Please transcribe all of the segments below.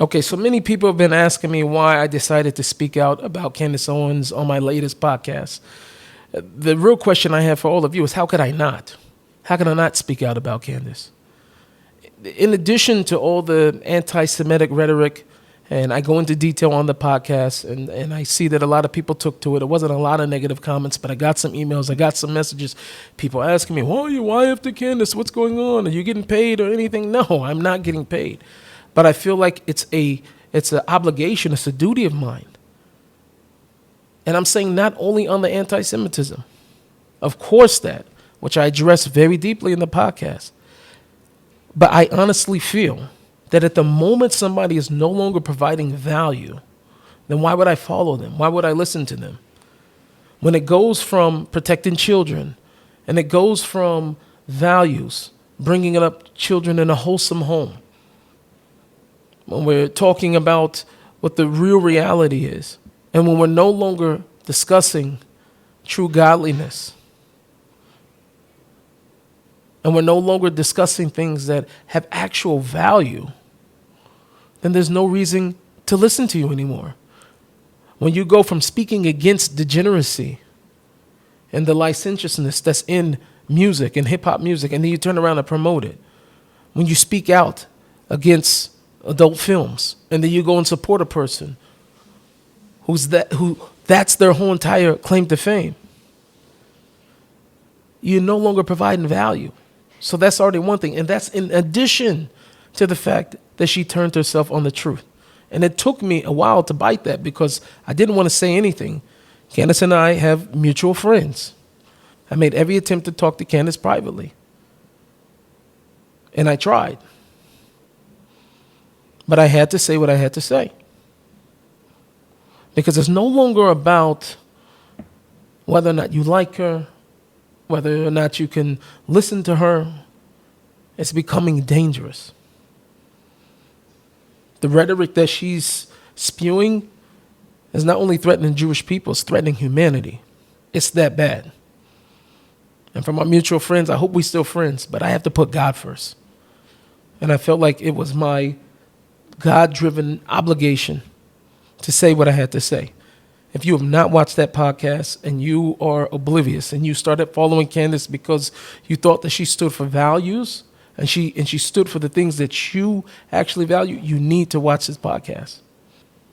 Okay, so many people have been asking me why I decided to speak out about Candace Owens on my latest podcast. The real question I have for all of you is how could I not? How can I not speak out about Candace? In addition to all the anti Semitic rhetoric, and I go into detail on the podcast, and I see that a lot of people took to it. It wasn't a lot of negative comments, but I got some emails, I got some messages, people asking me, why after Candace? What's going on? Are you getting paid or anything? No, I'm not getting paid. But I feel like it's an obligation, it's a duty of mine. And I'm saying not only on the anti-Semitism, of course that, which I address very deeply in the podcast, but I honestly feel that at the moment somebody is no longer providing value, then why would I follow them? Why would I listen to them? When it goes from protecting children and it goes from values, bringing up children in a wholesome home, when we're talking about what the real reality is, and when we're no longer discussing true godliness, and we're no longer discussing things that have actual value, then there's no reason to listen to you anymore. When you go from speaking against degeneracy and the licentiousness that's in music and hip-hop music, and then you turn around and promote it. When you speak out against adult films, and then you go and support a person who that's their whole entire claim to fame, you're no longer providing value. So that's already one thing, and that's in addition to the fact that she turned herself on the truth. And it took me a while to bite that because I didn't want to say anything. Candace and I have mutual friends. I made every attempt to talk to Candace privately, and I tried. But I had to say what I had to say. Because it's no longer about whether or not you like her, whether or not you can listen to her. It's becoming dangerous. The rhetoric that she's spewing is not only threatening Jewish people, it's threatening humanity. It's that bad. And for my mutual friends, I hope we're still friends, but I have to put God first. And I felt like it was my God-driven obligation to say what I had to say. If you have not watched that podcast and you are oblivious and you started following Candace because you thought that she stood for values and she stood for the things that you actually value, you need to watch this podcast.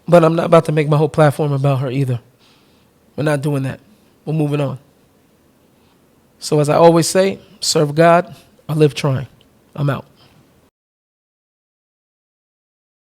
But I'm not about to make my whole platform about her either. We're not doing that. We're moving on. So as I always say, serve God or live trying. I'm out.